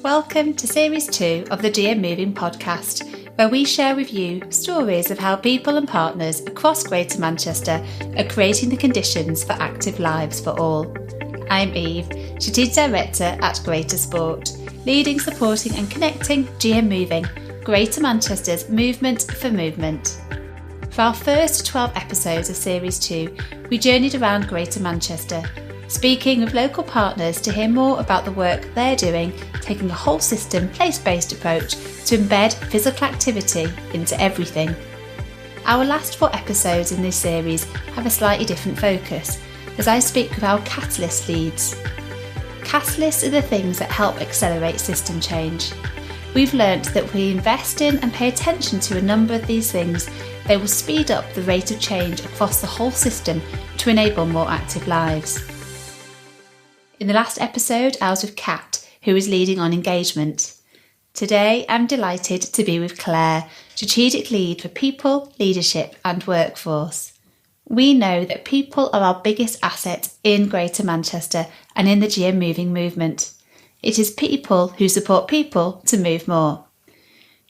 Welcome to Series 2 of the GM Moving podcast, where we share with you stories of how people and partners across Greater Manchester are creating the conditions for active lives for all. I'm Eve, Strategic Director at GreaterSport, leading, supporting and connecting GM Moving, Greater Manchester's movement for movement. For our first 12 episodes of Series 2, we journeyed around Greater Manchester, speaking with local partners to hear more about the work they're doing, taking a whole system, place-based approach to embed physical activity into everything. Our last 4 episodes in this series have a slightly different focus, as I speak with our Catalyst leads. Catalysts are the things that help accelerate system change. We've learnt that if we invest in and pay attention to a number of these things, they will speed up the rate of change across the whole system to enable more active lives. In the last episode, I was with Kat, who is leading on engagement. Today, I'm delighted to be with Claire, Strategic Lead for People, Leadership and Workforce. We know that people are our biggest asset in Greater Manchester and in the GM Moving movement. It is people who support people to move more.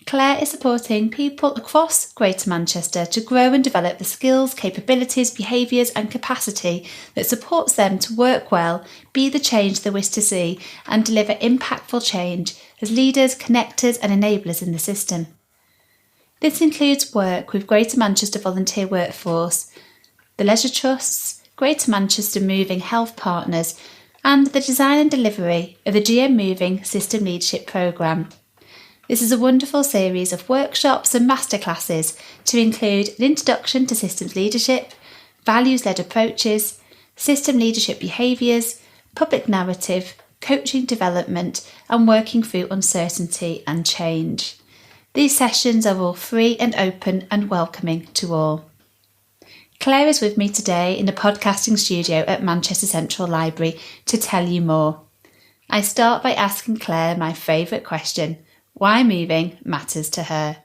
Claire is supporting people across Greater Manchester to grow and develop the skills, capabilities, behaviours and capacity that supports them to work well, be the change they wish to see and deliver impactful change as leaders, connectors and enablers in the system. This includes work with Greater Manchester Volunteer Workforce, the Leisure Trusts, Greater Manchester Moving Health Partners and the design and delivery of the GM Moving System Leadership Programme. This is a wonderful series of workshops and masterclasses to include an introduction to systems leadership, values-led approaches, system leadership behaviours, public narrative, coaching development and working through uncertainty and change. These sessions are all free and open and welcoming to all. Claire is with me today in the podcasting studio at Manchester Central Library to tell you more. I start by asking Claire my favourite question: why moving matters to her.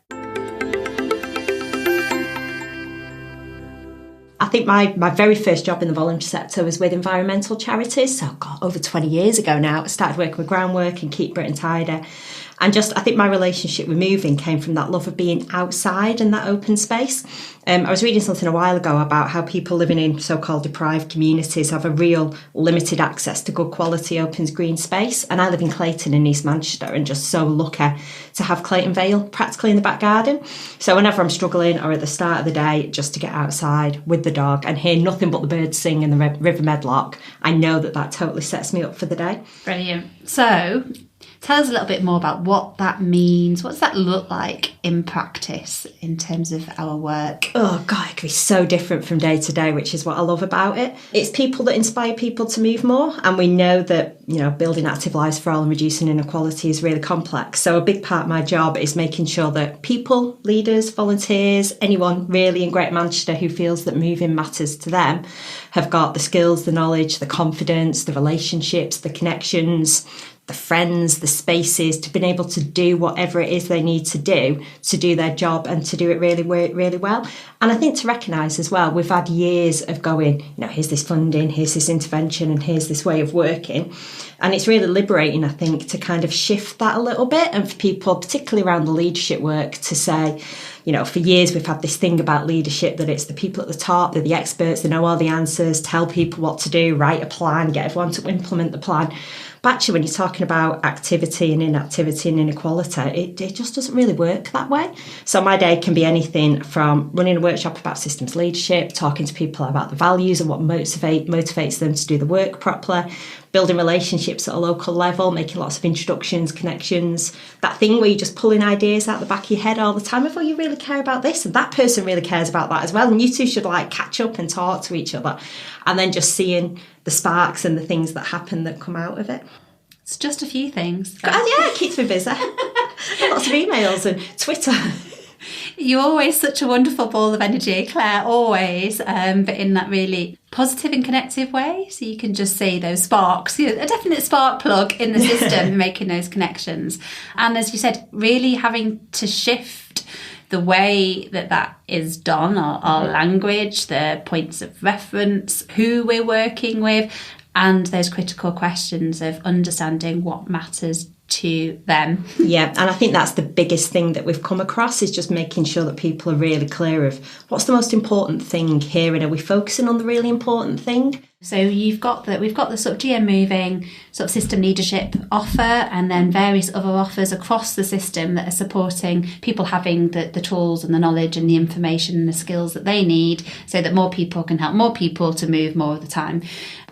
I think my very first job in the voluntary sector was with environmental charities. So, over 20 years ago now, I started working with groundwork and Keep Britain Tidy. And I think my relationship with moving came from that love of being outside and that open space. I was reading something a while ago about how people living in so-called deprived communities have a real limited access to good quality open green space. And I live in Clayton in East Manchester and just so lucky to have Clayton Vale practically in the back garden. So whenever I'm struggling or at the start of the day, just to get outside with the dog and hear nothing but the birds sing in the River Medlock, I know that totally sets me up for the day. Brilliant. So, tell us a little bit more about what that means. What does that look like in practice in terms of our work? Oh God, it can be so different from day to day, which is what I love about it. It's people that inspire people to move more. And we know that, building active lives for all and reducing inequality is really complex. So a big part of my job is making sure that people, leaders, volunteers, anyone really in Greater Manchester who feels that moving matters to them have got the skills, the knowledge, the confidence, the relationships, the connections, the friends, the spaces, to be able to do whatever it is they need to do their job and to do it really, really well. And I think to recognise as well, we've had years of going, here's this funding, here's this intervention and here's this way of working. And it's really liberating, I think, to kind of shift that a little bit and for people, particularly around the leadership work, to say, for years we've had this thing about leadership that it's the people at the top, they're the experts, they know all the answers, tell people what to do, write a plan, get everyone to implement the plan. But actually, when you're talking about activity and inactivity and inequality, it just doesn't really work that way. So my day can be anything from running a workshop about systems leadership, talking to people about the values and what motivates them to do the work properly, building relationships at a local level, making lots of introductions, connections, that thing where you're just pulling ideas out the back of your head all the time of, you really care about this and that person really cares about that as well. And you two should catch up and talk to each other. And then just seeing the sparks and the things that happen that come out of it. It's just a few things. Yeah, it keeps me busy. Lots of emails and Twitter. You're always such a wonderful ball of energy, Claire, always, but in that really positive and connective way. So you can just see those sparks, a definite spark plug in the system, making those connections. And as you said, really having to shift the way that is done, our language, the points of reference, who we're working with, and those critical questions of understanding what matters to them. Yeah, and I think that's the biggest thing that we've come across, is just making sure that people are really clear of what's the most important thing here, and are we focusing on the really important thing? So we've got the sort of GM Moving sort of system leadership offer, and then various other offers across the system that are supporting people having the tools and the knowledge and the information and the skills that they need, so that more people can help more people to move more of the time.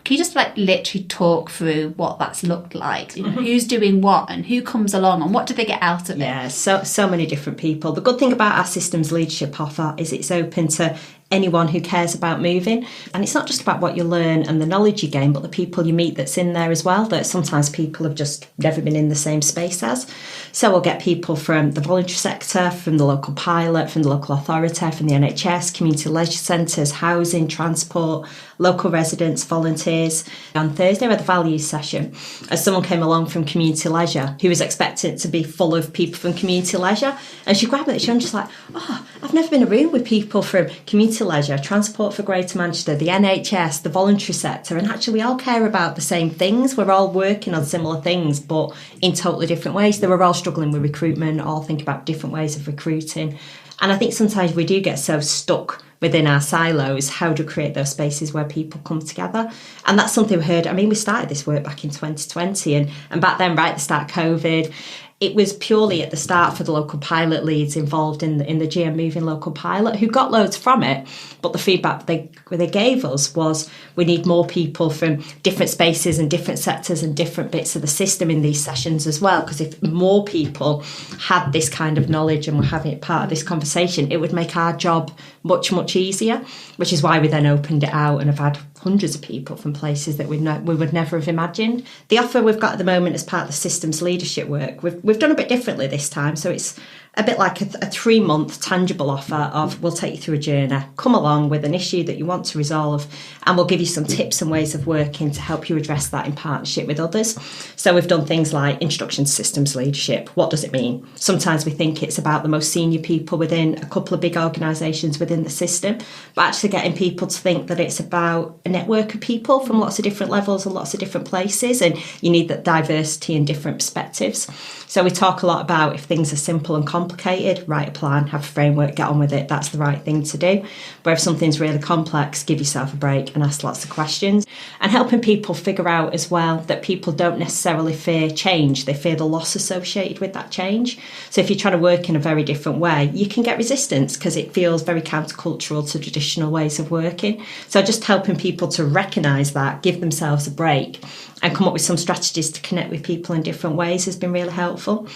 Can you just literally talk through what that's looked like? Who's doing what and who comes along and what do they get out of it? Yeah, so many different people. The good thing about our systems leadership offer is it's open to anyone who cares about moving. And it's not just about what you learn and the knowledge you gain, but the people you meet that's in there as well, that sometimes people have just never been in the same space as. So we'll get people from the voluntary sector, from the local pilot, from the local authority, from the NHS, community leisure centres, housing, transport, local residents, volunteers. On Thursday we had the values session, as someone came along from community leisure who was expecting it to be full of people from community leisure, and she grabbed it, I'm just like, I've never been in a room with people from community leisure, Transport for Greater Manchester, the NHS, the voluntary sector, and actually we all care about the same things. We're all working on similar things, but in totally different ways. They were all struggling with recruitment, all think about different ways of recruiting. And I think sometimes we do get so stuck within our silos. How do we create those spaces where people come together? And that's something we heard. I mean, we started this work back in 2020, and back then, right at the start of COVID, it was purely at the start for the local pilot leads involved in the GM Moving local pilot, who got loads from it. But the feedback they gave us was, we need more people from different spaces and different sectors and different bits of the system in these sessions as well. Because if more people had this kind of knowledge and were having it part of this conversation, it would make our job much, much easier, which is why we then opened it out and have had hundreds of people from places that we would never have imagined. The offer we've got at the moment as part of the systems leadership work, we've done a bit differently this time. So it's a bit like a 3-month tangible offer of, we'll take you through a journey, come along with an issue that you want to resolve, and we'll give you some tips and ways of working to help you address that in partnership with others. So we've done things like introduction to systems leadership. What does it mean? Sometimes we think it's about the most senior people within a couple of big organisations within the system, but actually getting people to think that it's about a network of people from lots of different levels and lots of different places, and you need that diversity and different perspectives. So we talk a lot about, if things are simple and complicated, write a plan, have a framework, get on with it, that's the right thing to do. But if something's really complex, give yourself a break and ask lots of questions. And helping people figure out as well that people don't necessarily fear change, they fear the loss associated with that change. So if you're trying to work in a very different way, you can get resistance because it feels very countercultural to traditional ways of working. So just helping people to recognise that, give themselves a break, and come up with some strategies to connect with people in different ways has been really helpful.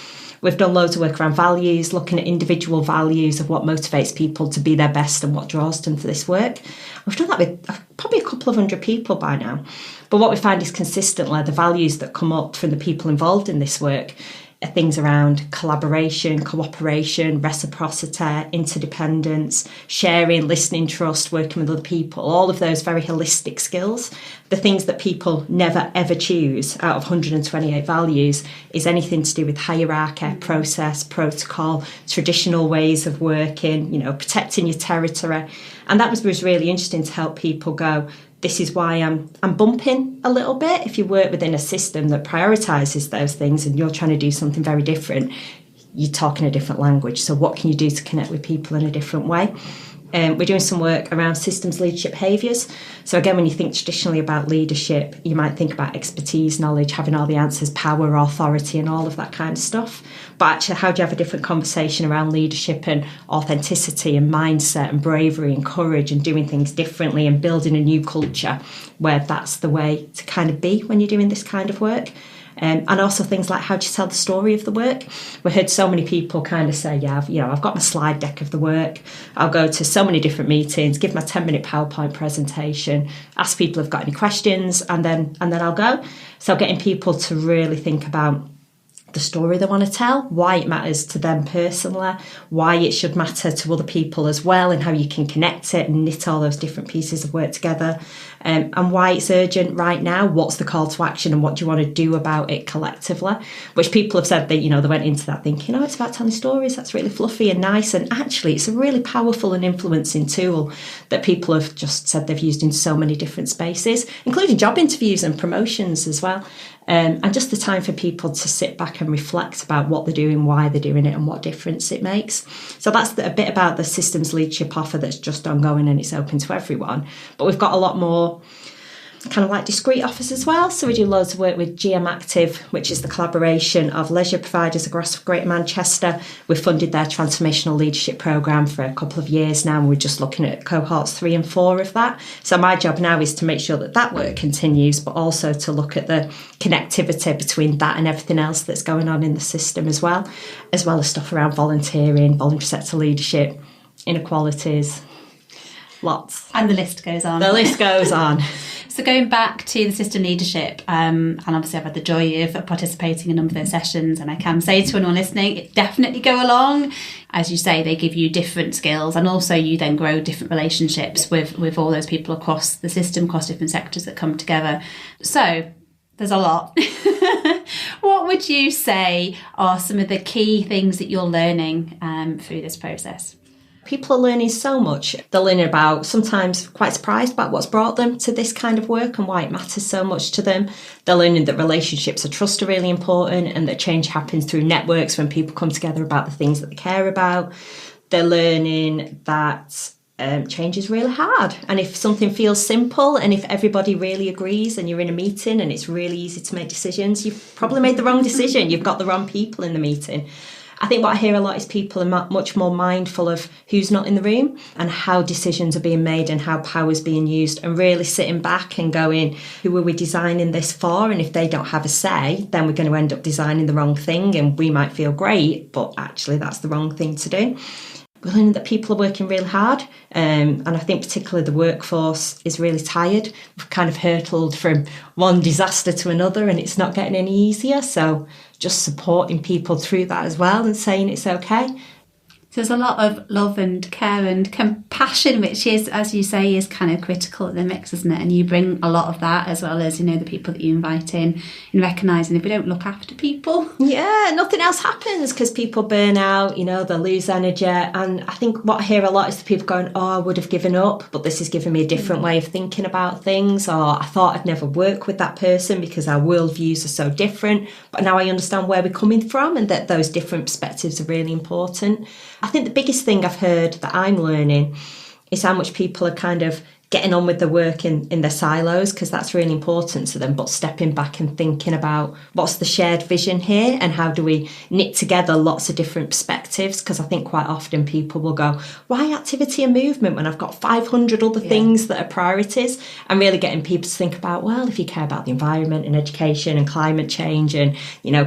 We've done loads of work around values, looking at individual values of what motivates people to be their best and what draws them to this work. We've done that with probably a couple of hundred people by now. But what we find is consistently the values that come up from the people involved in this work are things around collaboration, cooperation, reciprocity, interdependence, sharing, listening, trust, working with other people, all of those very holistic skills. The things that people never ever choose out of 128 values is anything to do with hierarchy, process, protocol, traditional ways of working, protecting your territory. And that was really interesting to help people go, this is why I'm bumping a little bit. If you work within a system that prioritises those things and you're trying to do something very different, you're talking a different language. So what can you do to connect with people in a different way? We're doing some work around systems leadership behaviours. So again, when you think traditionally about leadership, you might think about expertise, knowledge, having all the answers, power, authority, and all of that kind of stuff. But actually, how do you have a different conversation around leadership and authenticity and mindset and bravery and courage and doing things differently and building a new culture where that's the way to kind of be when you're doing this kind of work? And also things like, how do you tell the story of the work? We heard so many people kind of say, I've got my slide deck of the work. I'll go to so many different meetings, give my 10-minute PowerPoint presentation, ask people if they've got any questions, and then I'll go. So getting people to really think about the story they want to tell, why it matters to them personally, why it should matter to other people as well, and how you can connect it and knit all those different pieces of work together, and why it's urgent right now, what's the call to action and what do you want to do about it collectively, which people have said that, they went into that thinking, it's about telling stories, that's really fluffy and nice, and actually it's a really powerful and influencing tool that people have just said they've used in so many different spaces, including job interviews and promotions as well. and just the time for people to sit back and reflect about what they're doing, why they're doing it, and what difference it makes. So that's a bit about the systems leadership offer that's just ongoing and it's open to everyone. But we've got a lot more kind of like discrete offers as well. So we do loads of work with GM Active, which is the collaboration of leisure providers across Greater Manchester. We've funded their transformational leadership programme for a couple of years now, and we're just looking at cohorts 3 and 4 of that. So my job now is to make sure that work continues, but also to look at the connectivity between that and everything else that's going on in the system as well as stuff around volunteering, voluntary sector leadership, inequalities, lots. And the list goes on. The list goes on. So going back to the system leadership, and obviously I've had the joy of participating in a number of those sessions, and I can say to anyone listening, definitely go along. As you say, they give you different skills, and also you then grow different relationships with all those people across the system, across different sectors that come together. So there's a lot. What would you say are some of the key things that you're learning through this process? People are learning so much. They're learning about, sometimes quite surprised about what's brought them to this kind of work and why it matters so much to them. They're learning that relationships and trust are really important, and that change happens through networks when people come together about the things that they care about. They're learning that change is really hard. And if something feels simple, and if everybody really agrees and you're in a meeting and it's really easy to make decisions, you've probably made the wrong decision. You've got the wrong people in the meeting. I think what I hear a lot is people are much more mindful of who's not in the room and how decisions are being made and how power's being used, and really sitting back and going, who are we designing this for? And if they don't have a say, then we're going to end up designing the wrong thing, and we might feel great, but actually that's the wrong thing to do. We're learning that people are working really hard, and I think particularly the workforce is really tired. We've kind of hurtled from one disaster to another, and it's not getting any easier. So just supporting people through that as well and saying it's okay. So there's a lot of love and care and compassion, which is, as you say, is kind of critical in the mix, isn't it? And you bring a lot of that, as well as, the people that you invite in recognising if we don't look after people. Yeah, nothing else happens, because people burn out, they lose energy. And I think what I hear a lot is the people going, I would have given up, but this has given me a different way of thinking about things. Or I thought I'd never work with that person because our worldviews are so different. But now I understand where we're coming from, and that those different perspectives are really important. I think the biggest thing I've heard that I'm learning is how much people are kind of getting on with the work in their silos, because that's really important to them, but stepping back and thinking about what's the shared vision here and how do we knit together lots of different perspectives. Because I think quite often people will go, why activity and movement when I've got 500 other things that are priorities? And really getting people to think about, well, if you care about the environment and education and climate change and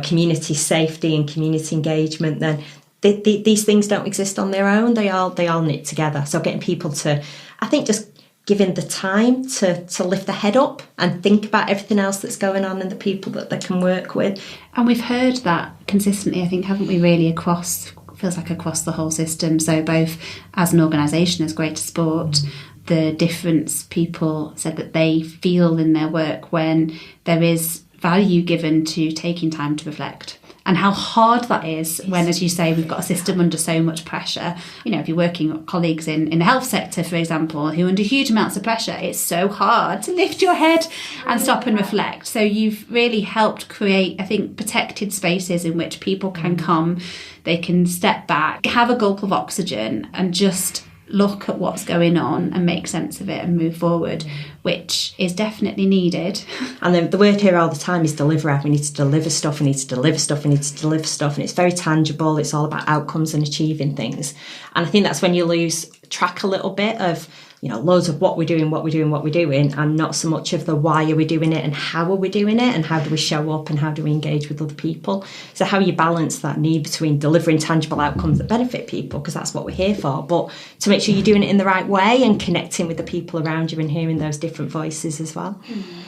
community safety and community engagement, then these things don't exist on their own. They all knit together. So getting people to, I think, just giving the time to lift the head up and think about everything else that's going on and the people that they can work with. And we've heard that consistently, I think, haven't we, really feels like across the whole system. So both as an organisation, as GreaterSport, the difference people said that they feel in their work when there is value given to taking time to reflect. And how hard that is when, as you say, we've got a system under so much pressure. If you're working with colleagues in the health sector, for example, who are under huge amounts of pressure, it's so hard to lift your head and stop and reflect. So you've really helped create, I think, protected spaces in which people can come, they can step back, have a gulp of oxygen and just look at what's going on and make sense of it and move forward, which is definitely needed. And the word here all the time is deliver. We need to deliver stuff, we need to deliver stuff, we need to deliver stuff. And it's very tangible. It's all about outcomes and achieving things. And I think that's when you lose track a little bit of, loads of what we're doing, and not so much of the why are we doing it and how are we doing it and how do we show up and how do we engage with other people. So how you balance that need between delivering tangible outcomes that benefit people, because that's what we're here for, but to make sure you're doing it in the right way and connecting with the people around you and hearing those different voices as well.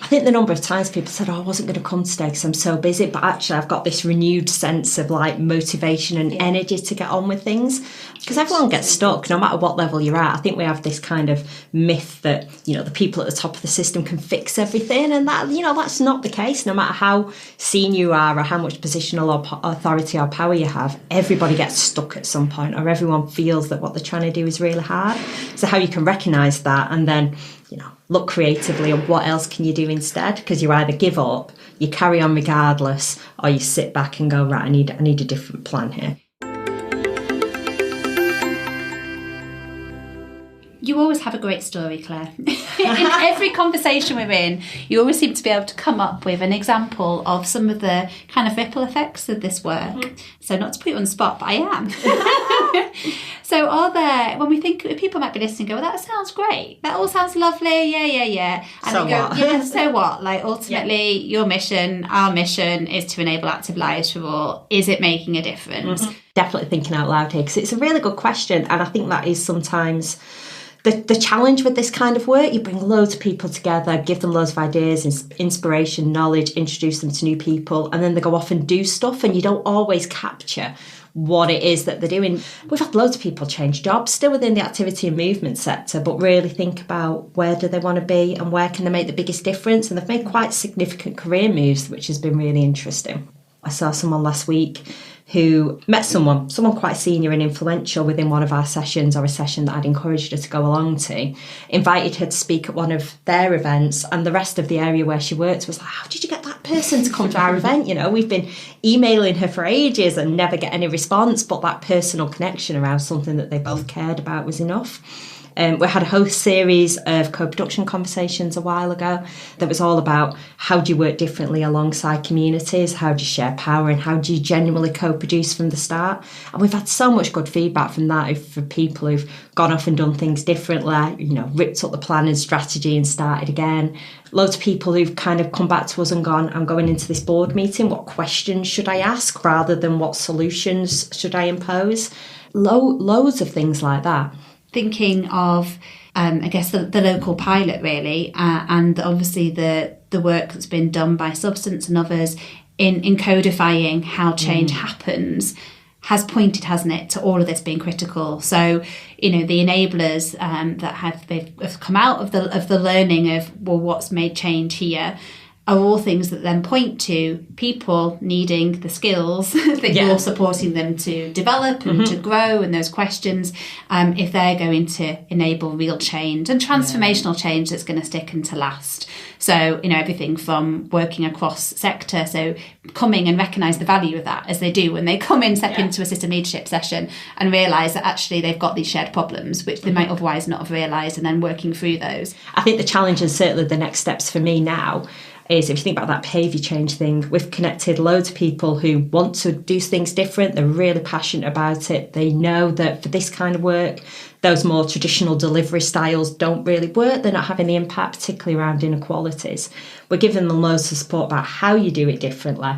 I think the number of times people said, I wasn't going to come today because I'm so busy, but actually I've got this renewed sense of motivation and energy to get on with things, because everyone gets stuck no matter what level you're at. I think we have this kind of of myth that, the people at the top of the system can fix everything. And that, that's not the case. No matter how senior you are or how much positional or authority or power you have, everybody gets stuck at some point, or everyone feels that what they're trying to do is really hard. So how you can recognise that and then, look creatively on what else can you do instead, because you either give up, you carry on regardless, or you sit back and go, right, I need a different plan here. You always have a great story, Claire. In every conversation we're in, you always seem to be able to come up with an example of some of the kind of ripple effects of this work. Mm-hmm. So not to put you on the spot, but I am. So are there, when we think, people might be listening and go, well, that sounds great. That all sounds lovely. Yeah. And so they go, what? Yeah, so what? Like ultimately, your mission, our mission is to enable active lives for all. Is it making a difference? Mm-hmm. Definitely thinking out loud here, because it's a really good question. And I think that is sometimes the challenge with this kind of work. You bring loads of people together, give them loads of ideas, inspiration, knowledge, introduce them to new people, and then they go off and do stuff, and you don't always capture what it is that they're doing. We've had loads of people change jobs still within the activity and movement sector, but really think about where do they want to be and where can they make the biggest difference. And they've made quite significant career moves, which has been really interesting. I saw someone last week who met someone quite senior and influential within one of our sessions, or a session that I'd encouraged her to go along to, invited her to speak at one of their events, and the rest of the area where she worked was like, how did you get that person to come to our event? We've been emailing her for ages and never get any response, but that personal connection around something that they both cared about was enough. We had a whole series of co-production conversations a while ago that was all about how do you work differently alongside communities, how do you share power, and how do you genuinely co-produce from the start. And we've had so much good feedback from that for people who've gone off and done things differently, ripped up the plan and strategy and started again. Loads of people who've kind of come back to us and gone, I'm going into this board meeting, what questions should I ask rather than what solutions should I impose? Loads of things like that. Thinking of, I guess, the local pilot, really, and obviously the work that's been done by Substance and others in codifying how change happens has pointed, hasn't it, to all of this being critical. So, the enablers that they've come out of the learning of, well, what's made change here, are all things that then point to people needing the skills that you're supporting them to develop and to grow, and those questions, if they're going to enable real change and transformational change that's going to stick and to last. So, everything from working across sector, so coming and recognise the value of that as they do when they come in, step into a system leadership session and realise that actually they've got these shared problems, which they might otherwise not have realised, and then working through those. I think the challenge, and certainly the next steps for me now, is if you think about that behaviour change thing, we've connected loads of people who want to do things different. They're really passionate about it. They know that for this kind of work, those more traditional delivery styles don't really work. They're not having the impact, particularly around inequalities. We're giving them loads of support about how you do it differently.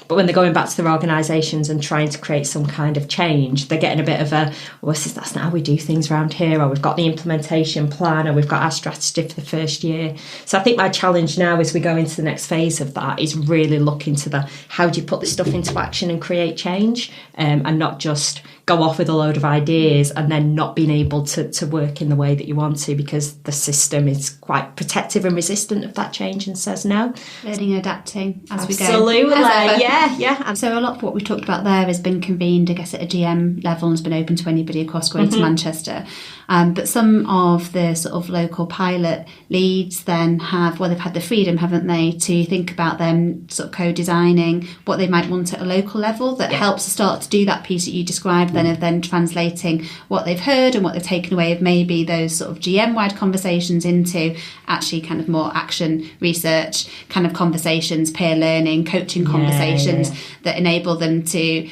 But when they're going back to their organisations and trying to create some kind of change, they're getting a bit of that's not how we do things around here, or we've got the implementation plan, or we've got our strategy for the first year. So I think my challenge now as we go into the next phase of that is really look into how do you put this stuff into action and create change, and not just go off with a load of ideas and then not being able to work in the way that you want to, because the system is quite protective and resistant of that change and says no. Learning and adapting as we go. Absolutely, yeah. And so a lot of what we talked about there has been convened, I guess, at a GM level and has been open to anybody across Greater Manchester. But some of the sort of local pilot leads then they've had the freedom, haven't they, to think about them sort of co-designing what they might want at a local level that helps to start to do that piece that you described, then translating what they've heard and what they've taken away of maybe those sort of GM-wide conversations into actually kind of more action research kind of conversations, peer learning, coaching conversations that enable them to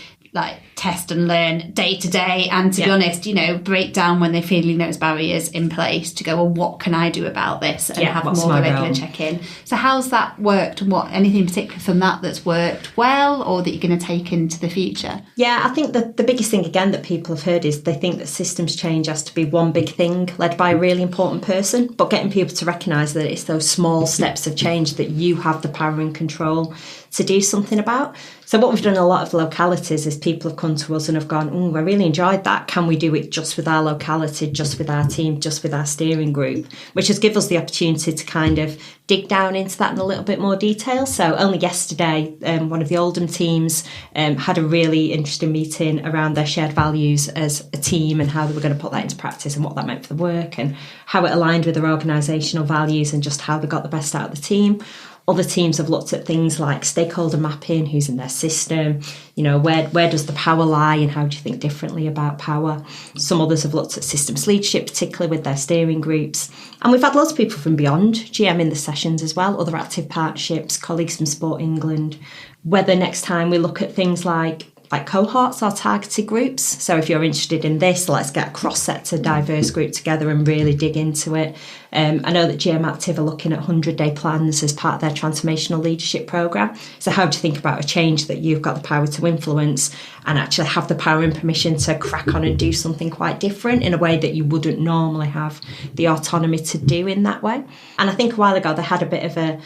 test and learn day to day, and to be honest, break down when they feel those barriers in place to go, well, what can I do about this, and have more of a regular check-in. So how's that worked, and anything particular from that's worked well or that you're going to take into the future? Yeah, I think the biggest thing again that people have heard is they think that systems change has to be one big thing led by a really important person, but getting people to recognise that it's those small steps of change that you have the power and control. to do something about. So what we've done in a lot of localities is people have come to us and have gone, I really enjoyed that. Can we do it just with our locality, just with our team, just with our steering group? Which has given us the opportunity to kind of dig down into that in a little bit more detail. So only yesterday, one of the Oldham teams had a really interesting meeting around their shared values as a team and how they were going to put that into practice and what that meant for the work and how it aligned with their organisational values and just how they got the best out of the team. Other teams have looked at things like stakeholder mapping, who's in their system, where does the power lie and how do you think differently about power? Some others have looked at systems leadership, particularly with their steering groups. And we've had lots of people from beyond GM in the sessions as well, other active partnerships, colleagues from Sport England. Whether next time we look at things like cohorts or targeted groups. So if you're interested in this, let's get a cross-sector diverse group together and really dig into it. I know that GM Active are looking at 100-day plans as part of their transformational leadership programme. So how do you think about a change that you've got the power to influence and actually have the power and permission to crack on and do something quite different in a way that you wouldn't normally have the autonomy to do in that way? And I think a while ago they had a bit of a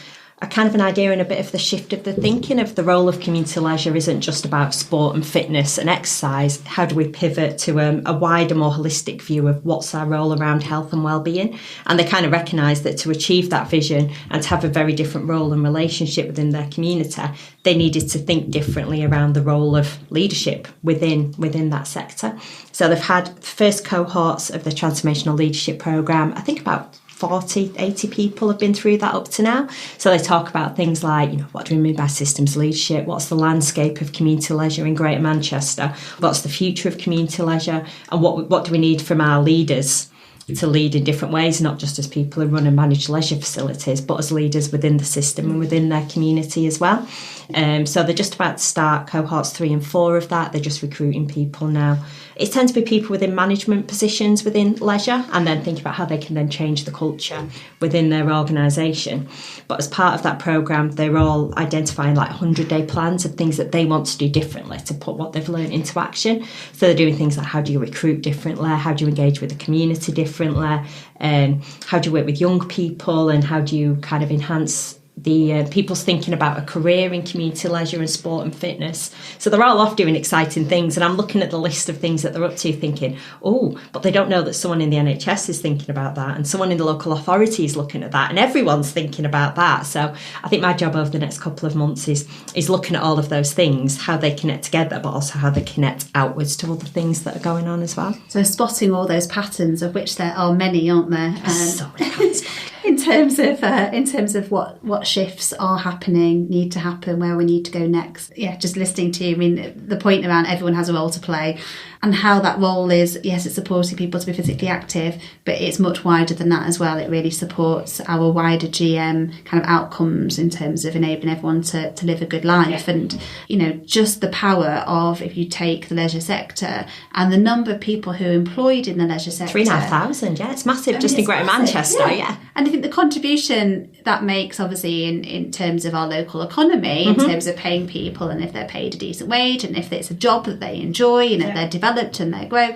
kind of an idea and a bit of the shift of the thinking of the role of community leisure isn't just about sport and fitness and exercise. How do we pivot to a wider, more holistic view of what's our role around health and well-being? And they kind of recognise that to achieve that vision and to have a very different role and relationship within their community, they needed to think differently around the role of leadership within that sector. So they've had the first cohorts of the transformational leadership programme, I think about 40, 80 people have been through that up to now. So they talk about things like, what do we mean by systems leadership? What's the landscape of community leisure in Greater Manchester? What's the future of community leisure? And what do we need from our leaders to lead in different ways, not just as people who run and manage leisure facilities, but as leaders within the system and within their community as well. So they're just about to start cohorts 3 and 4 of that. They're just recruiting people now. It tends to be people within management positions within leisure and then think about how they can then change the culture within their organisation. But as part of that programme, they're all identifying 100-day plans of things that they want to do differently to put what they've learned into action. So they're doing things like how do you recruit differently, how do you engage with the community differently, how do you work with young people and how do you kind of enhance the people's thinking about a career in community leisure and sport and fitness. So they're all off doing exciting things and I'm looking at the list of things that they're up to thinking, but they don't know that someone in the NHS is thinking about that and someone in the local authority is looking at that and everyone's thinking about that. So I think my job over the next couple of months is looking at all of those things, how they connect together, but also how they connect outwards to other things that are going on as well. So spotting all those patterns, of which there are many, aren't there? So many patterns. in terms of what shifts are happening, need to happen, where we need to go next. Yeah, just listening to you, I mean, the point around everyone has a role to play and how that role is, yes, it's supporting people to be physically active, but it's much wider than that as well. It really supports our wider GM kind of outcomes in terms of enabling everyone to live a good life. Yeah. And, just the power of, if you take the leisure sector and the number of people who are employed in the leisure sector. 3,500, yeah, it's massive, just in Greater Manchester, yeah. And I think the contribution that makes, obviously, in terms of our local economy, in terms of paying people and if they're paid a decent wage and if it's a job that they enjoy, they're developed and they grow.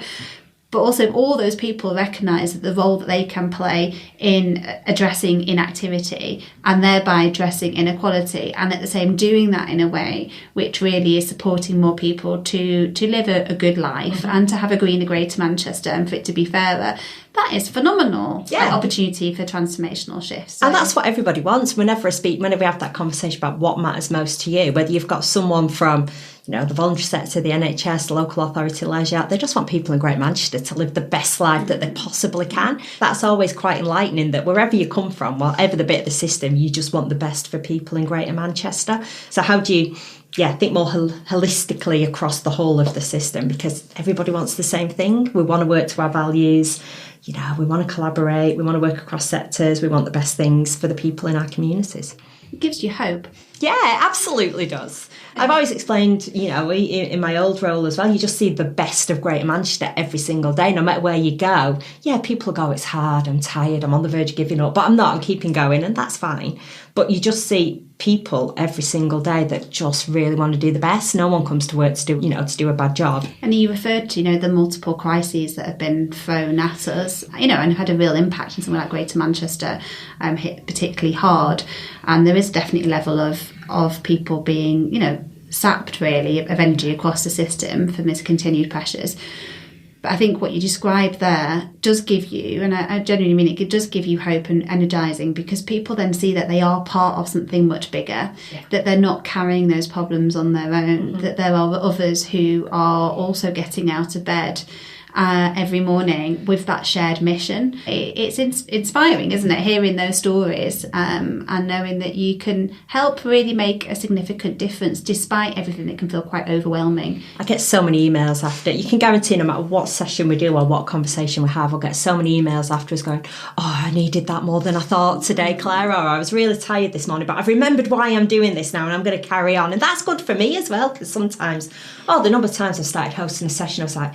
But also all those people recognise that the role that they can play in addressing inactivity and thereby addressing inequality, and at the same doing that in a way which really is supporting more people to live a good life and to have a greener Greater Manchester and for it to be fairer. That is phenomenal. Yeah. Opportunity for transformational shifts. So. And that's what everybody wants. Whenever we have that conversation about what matters most to you, whether you've got someone from, the voluntary sector, the NHS, the local authority leisure, they just want people in Greater Manchester to live the best life that they possibly can. That's always quite enlightening, that wherever you come from, whatever the bit of the system, you just want the best for people in Greater Manchester. So how do you think more holistically across the whole of the system, because everybody wants the same thing. We want to work to our values, we want to collaborate, we want to work across sectors, we want the best things for the people in our communities. It gives you hope. Yeah, it absolutely does. I've always explained, in my old role as well, you just see the best of Greater Manchester every single day, no matter where you go. Yeah, people go, it's hard, I'm tired, I'm on the verge of giving up, but I'm not, I'm keeping going, and that's fine. But you just see people every single day that just really want to do the best. No one comes to work to do a bad job. And you referred to, the multiple crises that have been thrown at us, and had a real impact in somewhere like Greater Manchester, hit particularly hard. And there is definitely a level of of people being, sapped really of energy across the system from this continued pressures. But I think what you described there does give you, and I genuinely mean it does give you hope and energising, because people then see that they are part of something much bigger, that they're not carrying those problems on their own, that there are others who are also getting out of bed every morning with that shared mission. It's inspiring, isn't it, hearing those stories and knowing that you can help really make a significant difference despite everything that can feel quite overwhelming. I get so many emails after. You can guarantee no matter what session we do or what conversation we have, I'll get so many emails afterwards going, I needed that more than I thought today, Claire, or I was really tired this morning, but I've remembered why I'm doing this now and I'm going to carry on. And that's good for me as well, because sometimes, the number of times I've started hosting a session, I was like,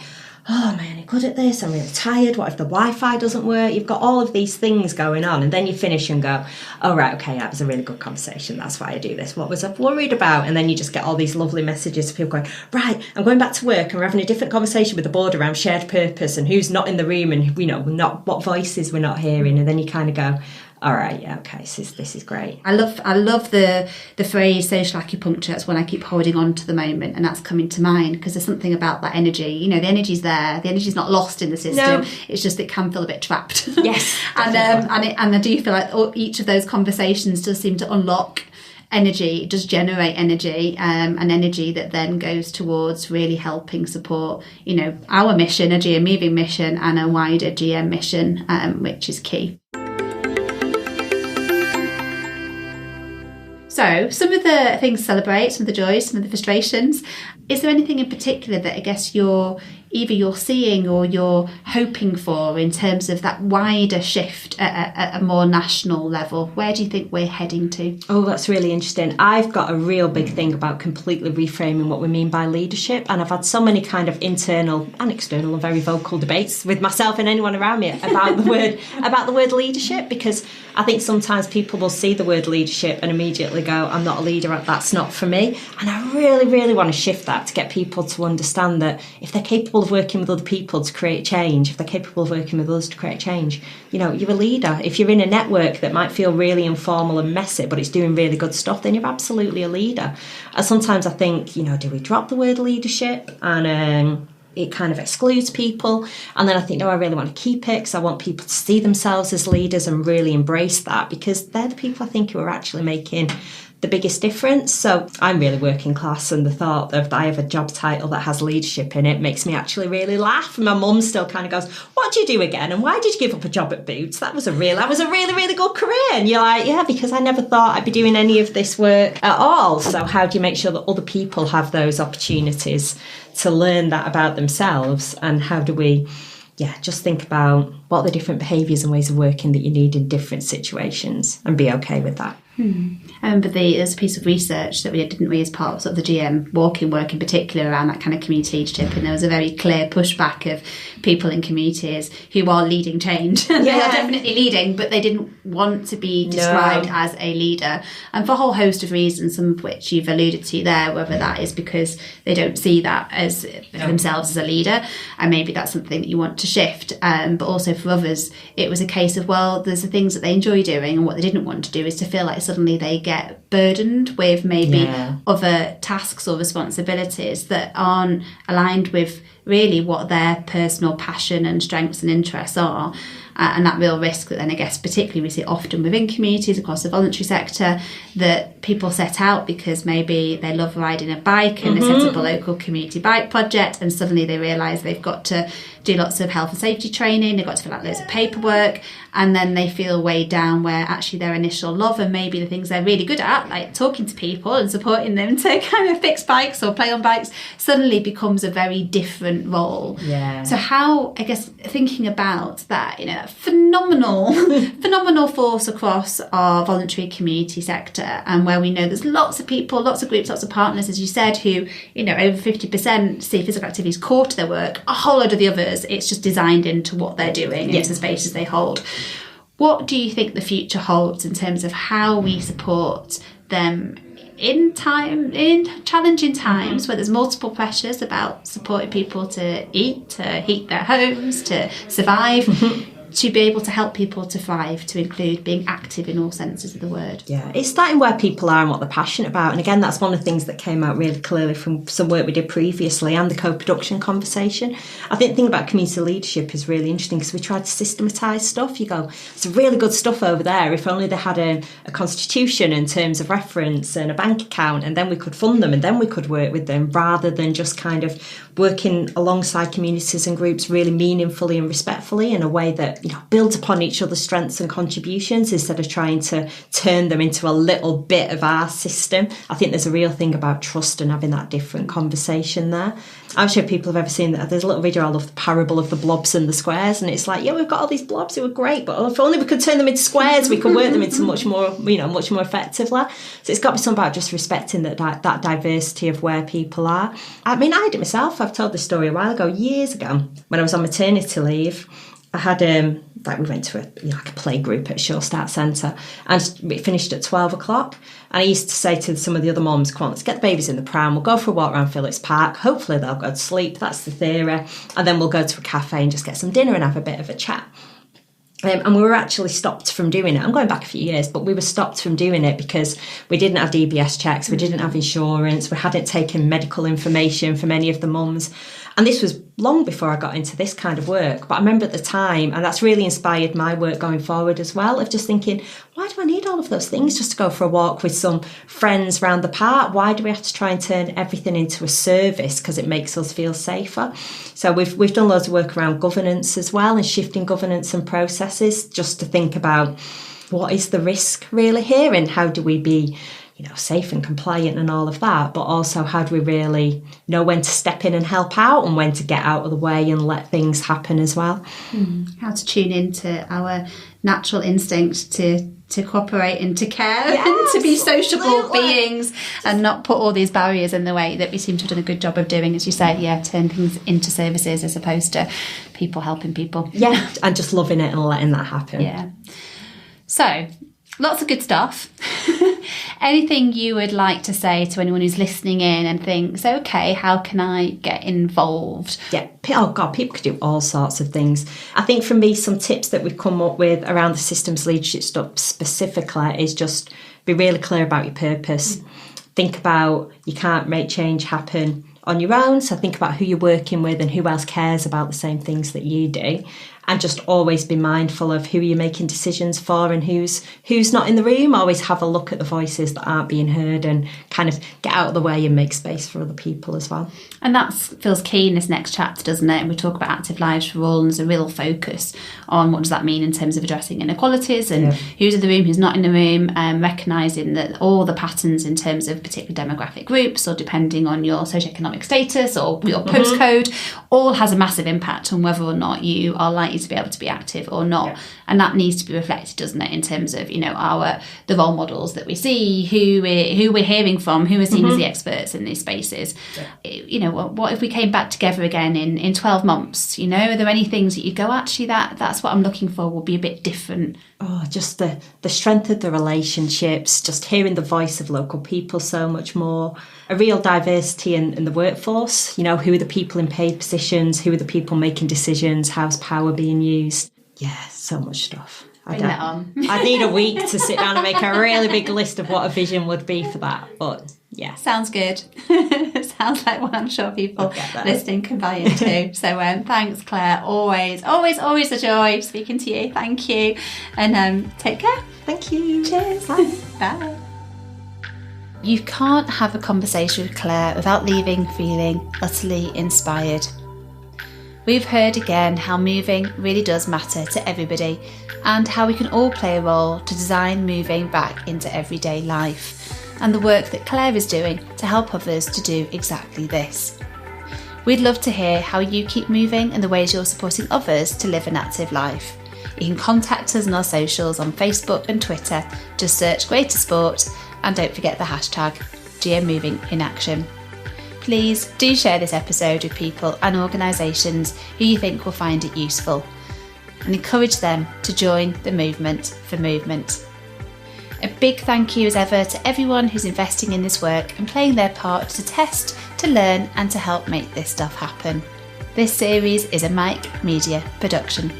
oh, am I any good at this? I'm really tired. What if the Wi-Fi doesn't work? You've got all of these things going on, and then you finish and go, oh, right, okay, that was a really good conversation. That's why I do this. What was I worried about? And then you just get all these lovely messages of people going, right, I'm going back to work and we're having a different conversation with the board around shared purpose and who's not in the room and, not what voices we're not hearing. And then you kind of go, all right, yeah, okay, so this is great. I love the phrase social acupuncture. That's one I keep holding on to the moment, and that's coming to mind because there's something about that energy. The energy's there. The energy's not lost in the system. No. It's just it can feel a bit trapped. Yes, and I do feel like each of those conversations does seem to unlock energy. It does generate energy, and energy that then goes towards really helping support, our mission, a GM moving mission, and a wider GM mission, which is key. So some of the things to celebrate, some of the joys, some of the frustrations. Is there anything in particular that I guess you're seeing or you're hoping for in terms of that wider shift at a more national level? Where do you think we're heading to? Oh, that's really interesting. I've got a real big thing about completely reframing what we mean by leadership. And I've had so many kind of internal and external and very vocal debates with myself and anyone around me about the word leadership, because I think sometimes people will see the word leadership and immediately go, I'm not a leader, that's not for me. And I really, really want to shift that to get people to understand that if they're capable of working with other people to create change, if they're capable of working with others to create change, you're a leader. If you're in a network that might feel really informal and messy, but it's doing really good stuff, then you're absolutely a leader. And sometimes I think, do we drop the word leadership? And it kind of excludes people. And then I think, no, I really want to keep it because I want people to see themselves as leaders and really embrace that, because they're the people I think who are actually making the biggest difference. So I'm really working class, and the thought of I have a job title that has leadership in it makes me actually really laugh. My mum still kind of goes, what do you do again? And why did you give up a job at Boots? That was a really, really good career. And you're like, yeah, because I never thought I'd be doing any of this work at all. So how do you make sure that other people have those opportunities to learn that about themselves? And how do we just think about what are the different behaviours and ways of working that you need in different situations and be okay with that. I remember there's a piece of research that we did, didn't we, as part of sort of the GM walking work in particular around that kind of community leadership, and there was a very clear pushback of people in communities who are leading change. They are definitely leading, but they didn't want to be described as a leader, and for a whole host of reasons, some of which you've alluded to there, whether that is because they don't see that as themselves as a leader, and maybe that's something that you want to shift, but also for others it was a case of, well, there's the things that they enjoy doing, and what they didn't want to do is to feel like suddenly they get burdened with maybe other tasks or responsibilities that aren't aligned with really what their personal passion and strengths and interests are. And that real risk that then I guess particularly we see often within communities across the voluntary sector, that people set out because maybe they love riding a bike and they set up a local community bike project, and suddenly they realise they've got to do lots of health and safety training, they've got to fill out loads of paperwork, and then they feel weighed down where actually their initial love and maybe the things they're really good at, like talking to people and supporting them to kind of fix bikes or play on bikes, suddenly becomes a very different role. So how, I guess, thinking about that, phenomenal force across our voluntary community sector, and where we know there's lots of people, lots of groups, lots of partners, as you said, who, over 50% see physical activity as core to their work. A whole load of the others, it's just designed into what they're doing, into the spaces they hold. What do you think the future holds in terms of how we support them in challenging times where there's multiple pressures about supporting people to eat, to heat their homes, to survive? to be able to help people to thrive, to include being active in all senses of the word. Yeah, it's starting where people are and what they're passionate about. And again, that's one of the things that came out really clearly from some work we did previously and the co-production conversation. I think the thing about community leadership is really interesting because we tried to systematise stuff. You go, it's really good stuff over there. If only they had a constitution in terms of reference and a bank account, and then we could fund them and then we could work with them, rather than just kind of working alongside communities and groups really meaningfully and respectfully in a way that, you know, builds upon each other's strengths and contributions instead of trying to turn them into a little bit of our system. I think there's a real thing about trust and having that different conversation there. I'm sure people have ever seen that. There's a little video I love, the parable of the blobs and the squares, and it's like, yeah, we've got all these blobs who are great, but if only we could turn them into squares, we could work them into much more effectively. So it's got to be something about just respecting that diversity of where people are. I mean, I did it myself. I've told this story a while ago, years ago, when I was on maternity leave. I had we went to a play group at Shore Start Centre, and it finished at 12 o'clock. And I used to say to some of the other mums, come on, let's get the babies in the pram, we'll go for a walk around Phillips Park, hopefully they'll go to sleep, that's the theory, and then we'll go to a cafe and just get some dinner and have a bit of a chat. And we were actually stopped from doing it. I'm going back a few years, but we were stopped from doing it because we didn't have DBS checks, we didn't have insurance, we hadn't taken medical information from any of the mums. And this was long before I got into this kind of work. But I remember at the time, and that's really inspired my work going forward as well, of just thinking, why do I need all of those things just to go for a walk with some friends round the park? Why do we have to try and turn everything into a service because it makes us feel safer? So we've done loads of work around governance as well, and shifting governance and processes, just to think about what is the risk really here and how do we be, you know, safe and compliant and all of that, but also how do we really know when to step in and help out and when to get out of the way and let things happen as well. How to tune into our natural instinct to cooperate and to care, and to be sociable beings, and not put all these barriers in the way that we seem to have done a good job of doing, as you say, turn things into services as opposed to people helping people. Yeah, and just loving it and letting that happen. Yeah. So, lots of good stuff. Anything you would like to say to anyone who's listening in and thinks, okay, how can I get involved? Yeah. Oh God, people could do all sorts of things. I think for me, some tips that we've come up with around the systems leadership stuff specifically is just be really clear about your purpose. Think about, you can't make change happen on your own. So think about who you're working with and who else cares about the same things that you do. And just always be mindful of who you're making decisions for and who's not in the room. Always have a look at the voices that aren't being heard and kind of get out of the way and make space for other people as well. And that feels key in this next chapter, doesn't it? And we talk about active lives for all, and there's a real focus on what does that mean in terms of addressing inequalities and who's in the room, who's not in the room, and recognising that all the patterns in terms of particular demographic groups or depending on your socioeconomic status or your postcode all has a massive impact on whether or not you are likely to be able to be active or not. And that needs to be reflected, doesn't it, in terms of, you know, the role models that we see, who we're hearing from, who are seen as the experts in these spaces. You know, what if we came back together again in 12 months? You know, are there any things that you go, actually that's what I'm looking for, will be a bit different? Oh, just the strength of the relationships, just hearing the voice of local people so much more. A real diversity in the workforce. You know, who are the people in paid positions? Who are the people making decisions? How's power being used? Yeah, so much stuff. Bring that on. I need a week to sit down and make a really big list of what a vision would be for that. But yeah. Sounds good. Sounds like one I'm sure people listening can buy into. So thanks, Claire. Always a joy speaking to you. Thank you. And take care. Thank you. Cheers. Bye. Bye. You can't have a conversation with Claire without leaving feeling utterly inspired. We've heard again how moving really does matter to everybody and how we can all play a role to design moving back into everyday life, and the work that Claire is doing to help others to do exactly this. We'd love to hear how you keep moving and the ways you're supporting others to live an active life. You can contact us on our socials on Facebook and Twitter. Just search GreaterSport and don't forget the hashtag GeoMovingInAction. Please do share this episode with people and organisations who you think will find it useful, and encourage them to join the movement for movement. A big thank you as ever to everyone who's investing in this work and playing their part to test, to learn and to help make this stuff happen. This series is a Mike Media production.